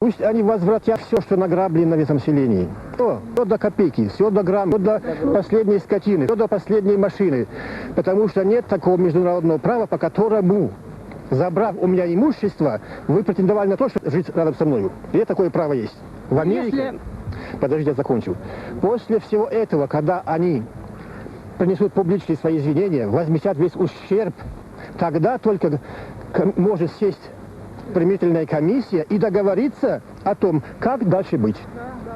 Пусть они возвратят все, что награблено в этом селении. Все до копейки, все до грамма, все до последней скотины, все до последней машины. Потому что нет такого международного права, по которому, забрав у меня имущество, вы претендовали на то, что жить рядом со мной. И такое право есть. В Америке... Подождите, я закончу. После всего этого, когда они принесут публичные свои извинения, возместят весь ущерб, тогда только может сесть примирительная комиссия и договориться о том, как дальше быть.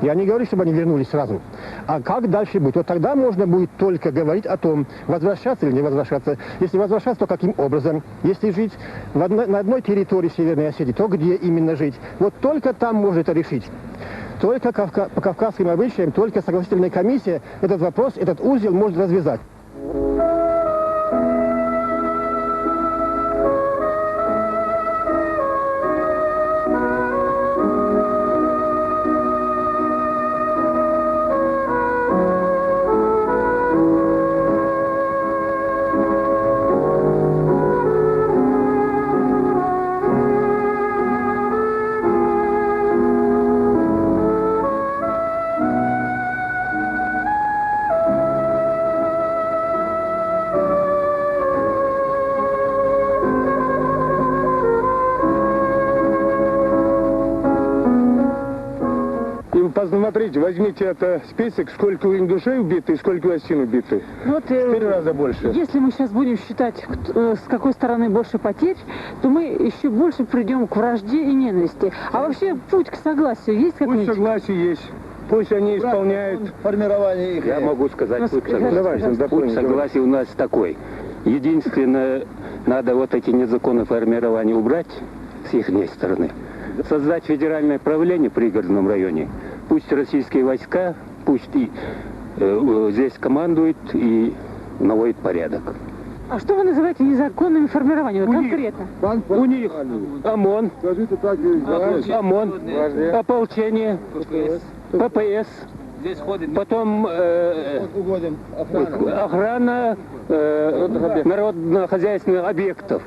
Я не говорю, чтобы они вернулись сразу, а как дальше быть. Вот тогда можно будет только говорить о том, возвращаться или не возвращаться. Если возвращаться, то каким образом. Если жить на одной территории Северной Осетии, то где именно жить. Вот только там можно это решить. Только по кавказским обычаям, только согласительная комиссия этот вопрос, этот узел может развязать. Посмотрите, возьмите это список, сколько у ингушей убито и сколько у осетин убито. Вот, 4 раза больше. Если мы сейчас будем считать, с какой стороны больше потерь, то мы еще больше придем к вражде и ненависти. А вообще путь к согласию есть какой-нибудь? Пусть согласие есть. Пусть они исполняют формирование их. Я могу сказать, путь согласия у нас такой. Единственное, надо вот эти незаконные формирования убрать с их стороны. Создать федеральное правление в пригородном районе. Пусть российские войска, пусть и здесь командуют и наводят порядок. А что вы называете незаконными формированиями? Конкретно? У них ОМОН, ополчение, ППС, потом охрана народно-хозяйственных объектов.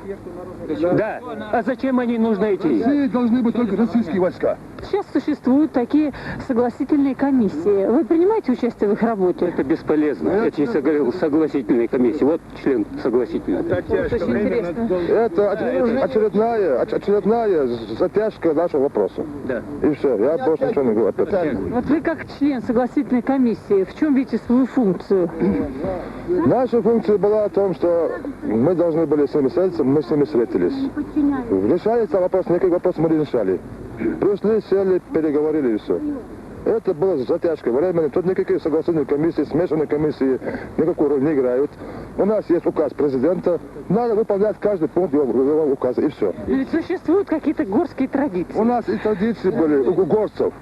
Да. А зачем они нужны эти? Здесь должны быть только российские войска. Сейчас существуют такие согласительные комиссии. Вы принимаете участие в их работе? Это бесполезно. Я тебе говорил, согласительные комиссии. Вот член согласительной. Очень интересно. Это очередная затяжка нашего вопроса. Да. И все. Я больше ничего не говорю. Вот вы как член согласительной комиссии, в чем видите свою функцию? Наша функция была о том, что мы должны были с ними встретиться, мы с ними встретились. Решается вопрос, некий вопрос мы не решали. Пришли, сели, переговорили и все. Это было затяжкой времени. Тут никакие согласительные комиссии, смешанные комиссии никакую роль не играют. У нас есть указ президента. Надо выполнять каждый пункт его указа и все. Но ведь существуют какие-то горские традиции. У нас и традиции были у горцев.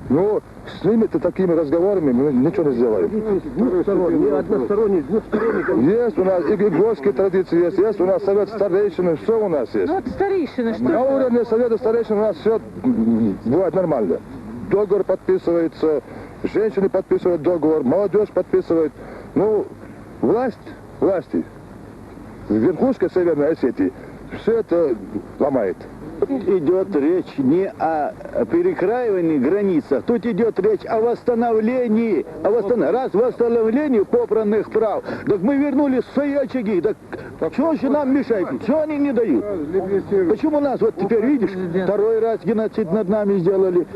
Но с ними-то такими разговорами мы ничего не сделаем. Есть у нас и горские традиции есть у нас совет старейшины, все у нас есть. Ну вот старейшины, что... На уровне совета старейшин у нас все бывает нормально. Договор подписывается, женщины подписывают договор, молодежь подписывает. Ну, власти, верхушка Северной Осетии, все это ломает. Идет речь не о перекраивании границ, тут идет речь о восстановлении. Раз восстановлении попранных прав, так мы вернули свои очаги. Так что же нам мешает? Что они не дают? Почему нас вот теперь, видишь, второй раз геноцид над нами сделали?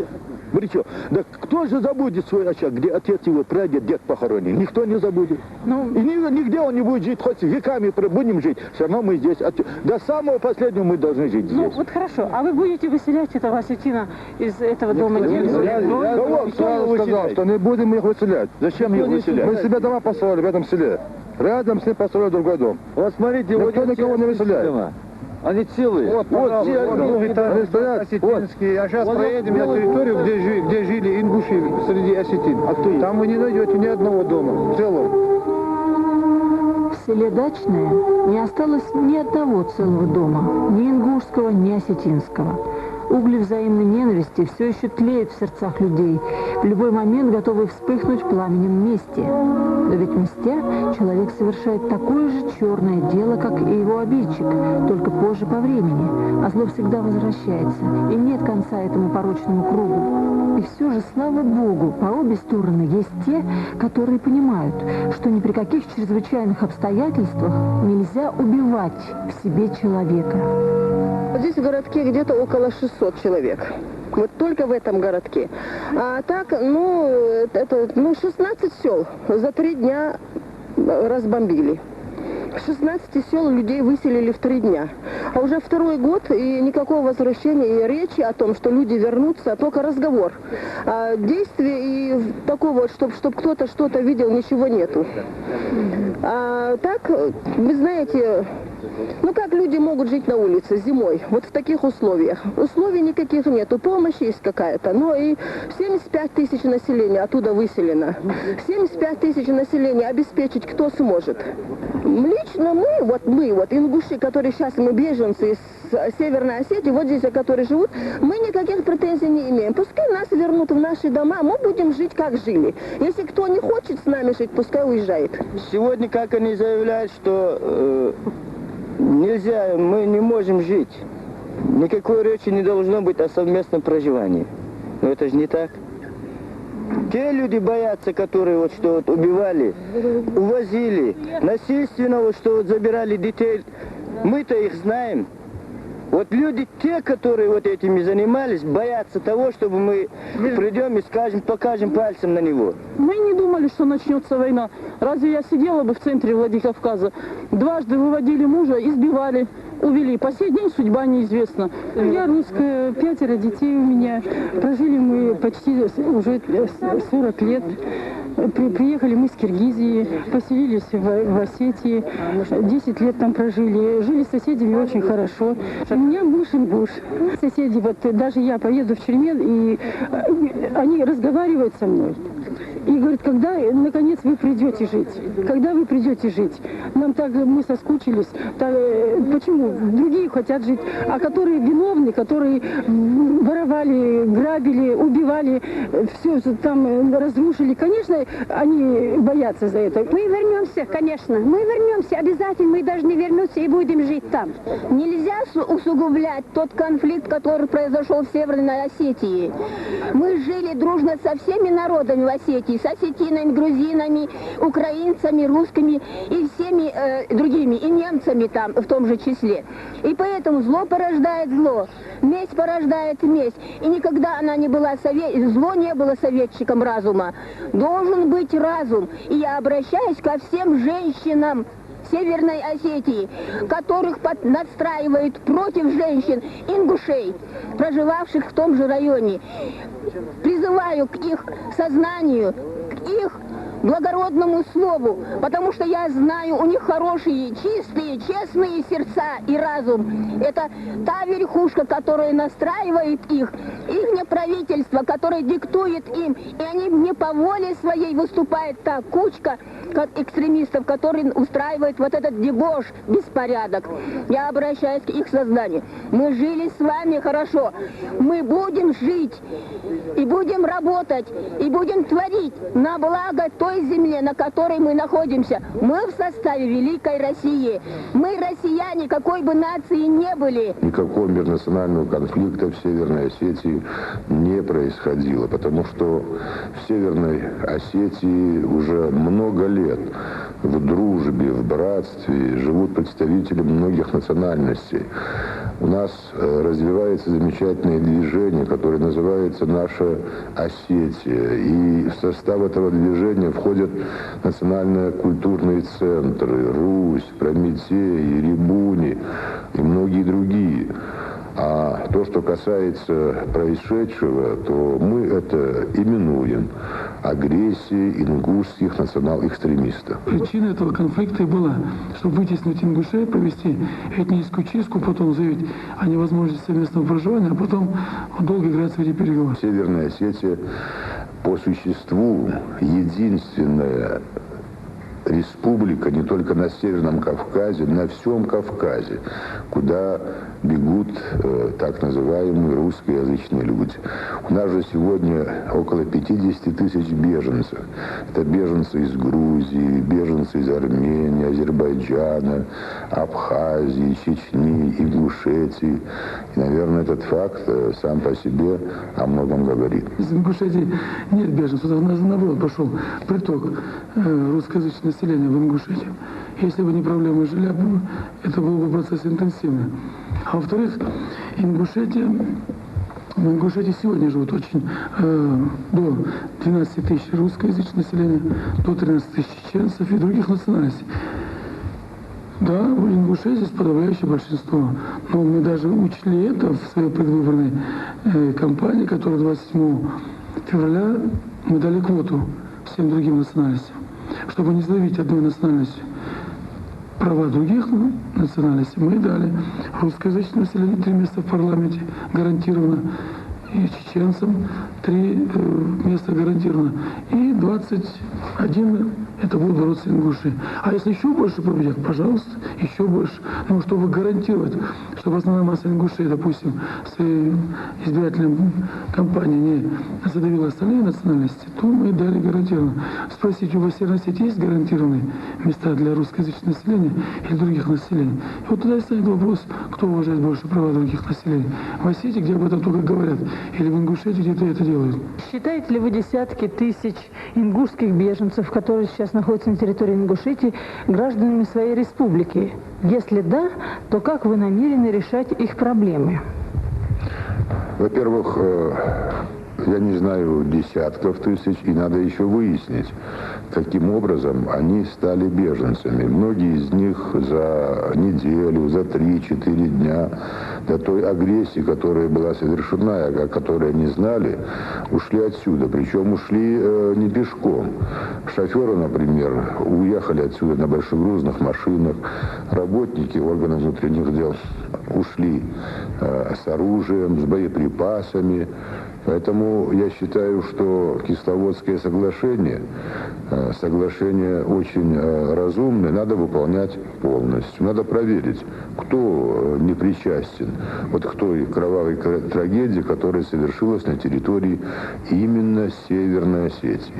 Причем, да кто же забудет свой очаг, где отец его, прадед, дед похоронен? Никто не забудет. Ну, и нигде он не будет жить, хоть веками будем жить. Все равно мы здесь, до самого последнего мы должны жить здесь. Ну, вот хорошо. А вы будете выселять этого осетина из этого дома? Кто сказал, что не будем их выселять? Зачем их выселять? Мы себе дома построили в этом селе. Рядом с ним построили другой дом. Вот смотрите, никто никого не выселяет. Они целые. Вот они стоят. осетинские. А сейчас проедем на территорию, где жили ингуши среди осетин. Там вы не найдете ни одного дома целого. В селе Дачное не осталось ни одного целого дома, ни ингушского, ни осетинского. Угли взаимной ненависти все еще тлеют в сердцах людей, в любой момент готовы вспыхнуть пламенем мести. Но ведь мстя, человек совершает такое же черное дело, как и его обидчик, только позже по времени. А зло всегда возвращается, и нет конца этому порочному кругу. И все же, слава Богу, по обе стороны есть те, которые понимают, что ни при каких чрезвычайных обстоятельствах нельзя убивать в себе человека. Здесь в городке где-то около 600 человек. Вот только в этом городке. А так, 16 сел за 3 дня разбомбили. 16 сел людей выселили в 3 дня. А уже второй год и никакого возвращения и речи о том, что люди вернутся, только разговор. А действия и такого, чтобы кто-то что-то видел, ничего нету. А так, вы знаете, как люди могут жить на улице зимой, вот в таких условиях? Условий никаких нету, помощь есть какая-то, но и 75 тысяч населения оттуда выселено. 75 тысяч населения обеспечить кто сможет? Лично мы, ингуши, которые сейчас мы беженцы из Северной Осетии, вот здесь, которые живут, мы никаких претензий не имеем. Пускай нас вернут в наши дома, мы будем жить, как жили. Если кто не хочет с нами жить, пускай уезжает. Сегодня, как они заявляют, что нельзя, мы не можем жить. Никакой речи не должно быть о совместном проживании. Но это же не так. Те люди боятся, которые убивали, увозили, насильственно забирали детей. Мы-то их знаем. Вот люди, те, которые этими занимались, боятся того, чтобы мы придем и покажем пальцем на него. Мы не думали, что начнется война. Разве я сидела бы в центре Владикавказа? Дважды выводили мужа, избивали, увели. По сей день судьба неизвестна. Я русская, 5 детей у меня. Прожили мы почти уже 40 лет. Приехали мы с Киргизии, поселились в Осетии, 10 лет там прожили. Жили с соседями очень хорошо. У меня муж ингуш. Соседи, даже я поеду в Чермен, и они разговаривают со мной. И говорят, когда, наконец, вы придете жить? Когда вы придете жить? Мы соскучились. Почему? Другие хотят жить. А которые виновны, которые воровали, грабили, убивали, все там разрушили, конечно, они боятся за это. Мы вернемся, конечно. Мы вернемся обязательно. Мы должны вернуться и будем жить там. Нельзя усугублять тот конфликт, который произошел в Северной Осетии. Мы жили дружно со всеми народами в Осетии, с осетинами, грузинами, украинцами, русскими и всеми другими, и немцами там в том же числе. И поэтому зло порождает зло, месть порождает месть. И никогда она не была зло не было советчиком разума. Должен быть разум. И я обращаюсь ко всем женщинам Северной Осетии, которых настраивают против женщин ингушей, проживавших в том же районе. Призываю к их сознанию, к их благородному слову, потому что я знаю, у них хорошие, чистые, честные сердца и разум. Это та верхушка, которая настраивает их правительство, которое диктует им, и они не по воле своей выступает та кучка экстремистов, которые устраивают этот дебош, беспорядок. Я обращаюсь к их сознанию. Мы жили с вами хорошо, мы будем жить, и будем работать, и будем творить на благо той земле, на которой мы находимся. Мы в составе Великой России. Мы россияне, какой бы нации не были. Никакого межнационального конфликта в Северной Осетии не происходило, потому что в Северной Осетии уже много лет в дружбе, в братстве живут представители многих национальностей. У нас развивается замечательное движение, которое называется «Наша Осетия». И в состав этого движения входят национально-культурные центры «Русь», «Прометей», «Рябуни» и многие другие. А то, что касается происшедшего, то мы это именуем агрессией ингушских национал-экстремистов. Причина этого конфликта была, чтобы вытеснить ингушей, провести этническую чистку, потом заявить о невозможности совместного проживания, а потом долго играть в эти переговоры. Северная Осетия по существу единственная республика не только на Северном Кавказе, на всем Кавказе, куда бегут так называемые русскоязычные люди. У нас же сегодня около 50 тысяч беженцев. Это беженцы из Грузии, беженцы из Армении, Азербайджана, Абхазии, Чечни, Ингушетии. И, наверное, этот факт сам по себе о многом говорит. Из Ингушетии нет беженцев, наоборот пошел приток русскоязычного населения в Ингушетию. Если бы не проблемы жилья, это был бы процесс интенсивный. А во-вторых, в Ингушетии сегодня живут очень до 12 тысяч русскоязычного населения, до 13 тысяч чеченцев и других национальностей. Да, в Ингушетии здесь подавляющее большинство. Но мы даже учли это в своей предвыборной кампании, которая 27 февраля мы дали квоту всем другим национальностям, чтобы не задавить одной национальностью права других национальностей. Мы дали русскоязычному населению 3 места в парламенте гарантированно, и чеченцам 3 места гарантированно, и 21 это будут бороться ингуши. А если еще больше победят, пожалуйста, еще больше. Но чтобы гарантировать, чтобы основная масса ингушей, допустим, в своей избирательной кампании не задавила остальные национальности, то мы дали гарантированно. Спросите, у вас в Северной Осетии есть гарантированные места для русскоязычного населения или других населений? И вот туда и станет вопрос, кто уважает больше права других населений. В Осетии, где об этом только говорят, или в Ингушетии, где-то это делают. Считаете ли вы десятки тысяч ингушских беженцев, которые сейчас находятся на территории Ингушетии, гражданами своей республики? Если да, то как вы намерены решать их проблемы? Во-первых, я не знаю десятков тысяч, и надо еще выяснить, каким образом они стали беженцами. Многие из них за неделю, за 3-4 дня до той агрессии, которая была совершена, о которой они знали, ушли отсюда. Причем ушли не пешком. Шоферы, например, уехали отсюда на большегрузных машинах. Работники органов внутренних дел ушли с оружием, с боеприпасами. Поэтому я считаю, что Кисловодское соглашение очень разумное, надо выполнять полностью. Надо проверить, кто не причастен вот к той кровавой трагедии, которая совершилась на территории именно Северной Осетии.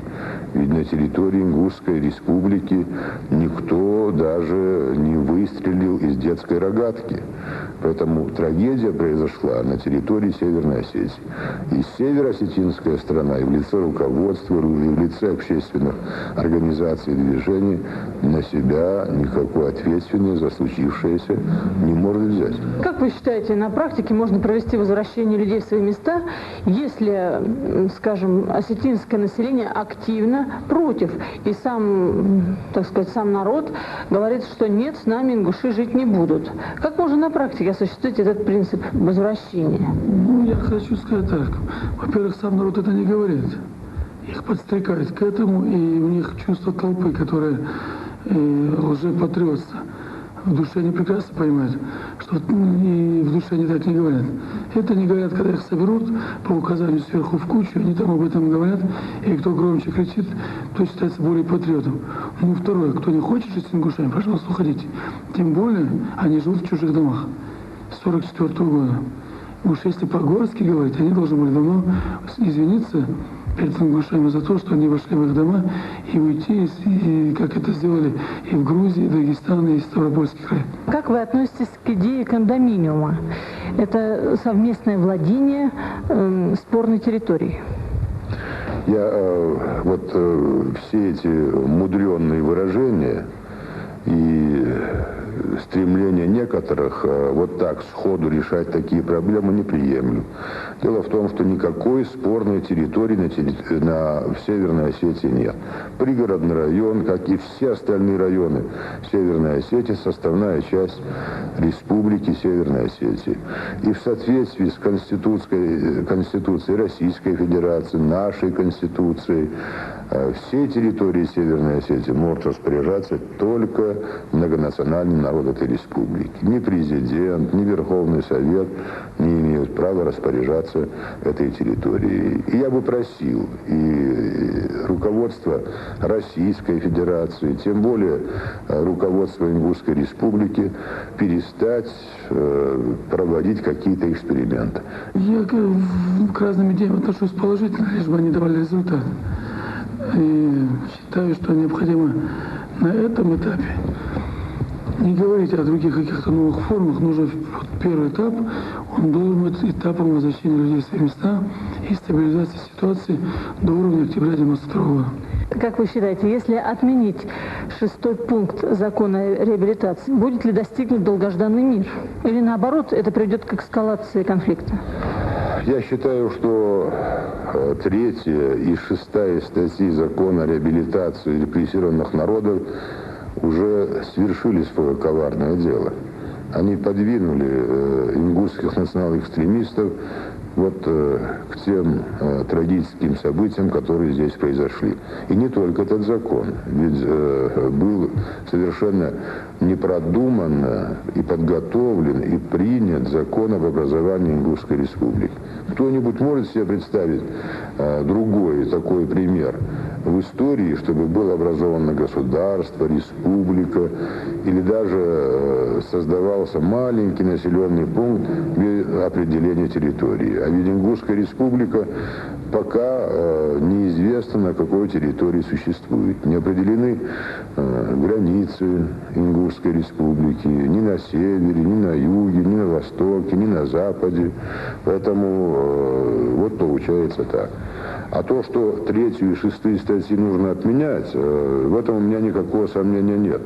Ведь на территории Ингушской республики никто даже не выстрелил из детской рогатки. Поэтому трагедия произошла на территории Северной Осетии. И североосетинская страна, и в лице руководства, и в лице общественных организаций и движений на себя никакой ответственности за случившееся не может взять. Как вы считаете, на практике можно провести возвращение людей в свои места, если, скажем, осетинское население активно против, и сам, так сказать, сам народ говорит, что нет, с нами ингуши жить не будут? Как можно на практике осуществить этот принцип возвращения? Ну, я хочу сказать так. Во-первых, сам народ это не говорит. Их подстрекают к этому, и у них чувство толпы, которое лжепатриотство. В душе они прекрасно понимают, что и в душе они так не говорят. Это не говорят, когда их соберут по указанию сверху в кучу, они там об этом говорят, и кто громче кричит, то считается более патриотом. Ну, второе, кто не хочет жить с ингушами, пожалуйста, уходите. Тем более, они живут в чужих домах с 1944 года. Уж если по-горски говорить, они должны были давно извиниться перед ингушами за то, что они вошли в их дома и уйти, и как это сделали и в Грузии, и Дагестане, и Ставропольский край. Как вы относитесь к идее кондоминиума? Это совместное владение спорной территорией. Я все эти мудренные выражения и стремление некоторых вот так сходу решать такие проблемы не приемлю. Дело в том, что никакой спорной территории в Северной Осетии нет. Пригородный район, как и все остальные районы Северной Осетии, составная часть Республики Северной Осетии. И в соответствии с Конституцией Российской Федерации, нашей Конституцией, всей территории Северной Осетии может распоряжаться только многонациональный народ этой республики. Ни президент, ни Верховный Совет не имеют права распоряжаться этой территорией. И я бы просил и руководство Российской Федерации, тем более руководство Ингушской Республики, перестать проводить какие-то эксперименты. Я к разным идеям отношусь положительно, лишь бы они давали результат. И считаю, что необходимо на этом этапе не говорить о других каких-то новых формах. Нужно вот первый этап, он должен быть этапом возвращения людей в свои места и стабилизации ситуации до уровня октября 1992 года. Как вы считаете, если отменить 6-й пункт закона о реабилитации, будет ли достигнут долгожданный мир? Или наоборот, это приведет к эскалации конфликта? Я считаю, что 3-я и 6-я статьи закона о реабилитации репрессированных народов уже совершили свое коварное дело. Они подвинули ингушских национал-экстремистов вот к тем трагическим событиям, которые здесь произошли. И не только этот закон, ведь был совершенно непродуманно и подготовлен, и принят закон об образовании Ингушской Республики. Кто-нибудь может себе представить другой такой пример в истории, чтобы было образовано государство, республика, или даже создавался маленький населенный пункт без определения территории. А ведь Ингушская Республика пока неизвестно, на какой территории существует. Не определены границы Ингушской Республики ни на севере, ни на юге, ни на востоке, ни на западе. Поэтому вот получается так. А то, что 3-ю и 6-ю статьи нужно отменять, в этом у меня никакого сомнения нет.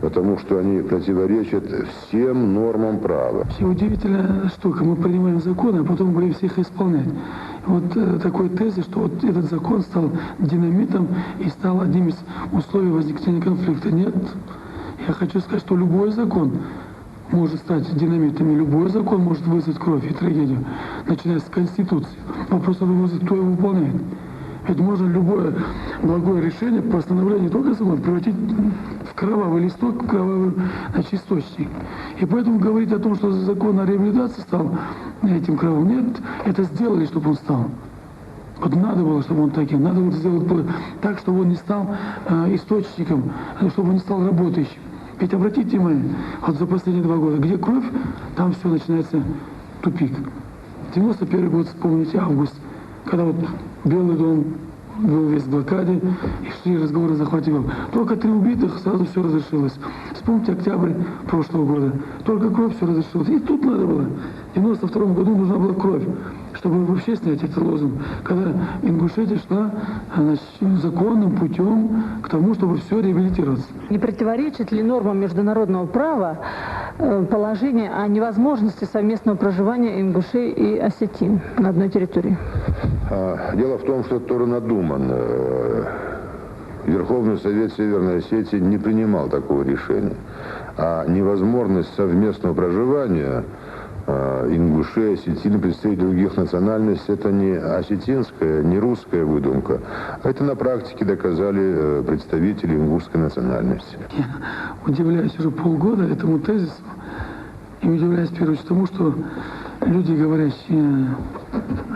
Потому что они противоречат всем нормам права. Вообще удивительная штука. Мы принимаем законы, а потом говорим всех исполнять. Вот такой тезис, что вот этот закон стал динамитом и стал одним из условий возникновения конфликта. Нет. Я хочу сказать, что любой закон может стать динамитом, и любой закон может вызвать кровь и трагедию, начиная с Конституции. Вопрос о том, кто его выполняет. Ведь можно любое благое решение по постановлению только закона превратить в кровавый листок, в кровавый источник. И поэтому говорить о том, что закон о реабилитации стал этим кровавым, нет, это сделали, чтобы он стал. Вот надо было, чтобы он таким, надо было сделать так, чтобы он не стал источником, чтобы он не стал работающим. Ведь обратите внимание, вот за последние 2 года, где кровь, там все начинается тупик. 91 год, вспомните, август, когда вот Белый дом был весь в блокаде, и шли разговоры о захвате Белого. Только 3 убитых, сразу все разрешилось. Вспомните октябрь прошлого года. Только кровь, все разрешилось. И тут надо было. В 92 году нужна была кровь, чтобы вообще снять этот лозунг. Когда Ингушетия шла законным путем к тому, чтобы все реабилитироваться. Не противоречит ли нормам международного права положение о невозможности совместного проживания ингушей и осетин на одной территории? Дело в том, что это тоже надуманно. Верховный Совет Северной Осетии не принимал такого решения. А невозможность совместного проживания ингушей, осетин, представителей других национальностей, это не осетинская, не русская выдумка. Это на практике доказали представители ингушской национальности. Я удивляюсь уже полгода этому тезису. И удивляюсь, в первую очередь, тому, что люди, говорящие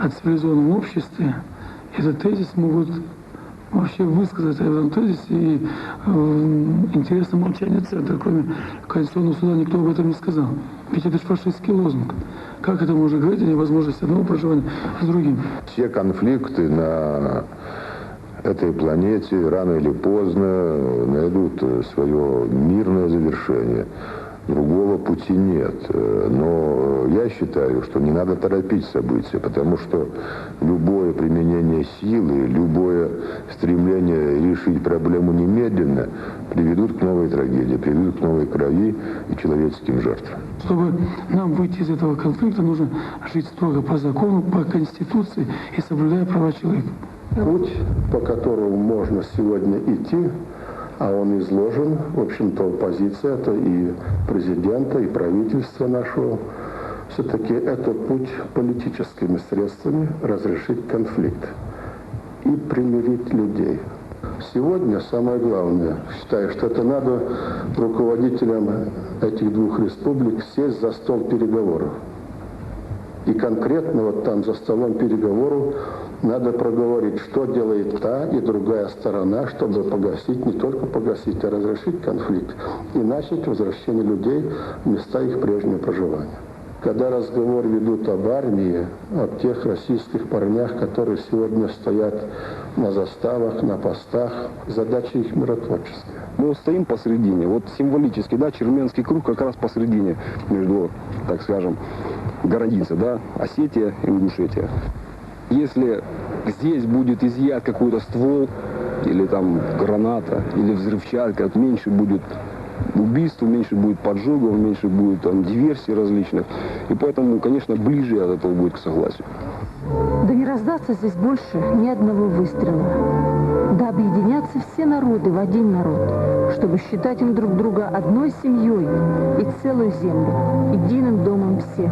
о цивилизованном обществе, этот тезис могут вообще высказать об этом тезисе, и интересно молчание центра. Кроме Конституционного суда никто об этом не сказал. Ведь это же фашистский лозунг. Как это можно говорить о невозможности одного проживания с другим? Все конфликты на этой планете рано или поздно найдут свое мирное завершение. Другого пути нет. Но я считаю, что не надо торопить события, потому что любое применение силы, любое стремление решить проблему немедленно приведут к новой трагедии, приведут к новой крови и человеческим жертвам. Чтобы нам выйти из этого конфликта, нужно жить строго по закону, по Конституции и соблюдая права человека. Путь, по которому можно сегодня идти, а он изложен, в общем-то, позиция это и президента, и правительства нашего. Все-таки это путь политическими средствами разрешить конфликт и примирить людей. Сегодня самое главное, считаю, что это надо руководителям этих двух республик сесть за стол переговоров. И конкретно вот там за столом переговоров надо проговорить, что делает та и другая сторона, чтобы погасить, не только погасить, а разрешить конфликт и начать возвращение людей в места их прежнего проживания. Когда разговор ведут об армии, о тех российских парнях, которые сегодня стоят на заставах, на постах, задача их миротворческая. Мы вот стоим посередине, вот символически, да, Черменский круг как раз посередине между, так скажем, границы, да, Осетия и Ингушетия. Если здесь будет изъят какой-то ствол, или там граната, или взрывчатка, меньше будет убийств, меньше будет поджогов, меньше будет там диверсий различных. И поэтому, конечно, ближе от этого будет к согласию. Да не раздастся здесь больше ни одного выстрела. Да объединятся все народы в один народ, чтобы считать им друг друга одной семьей и целую землю, единым домом всех.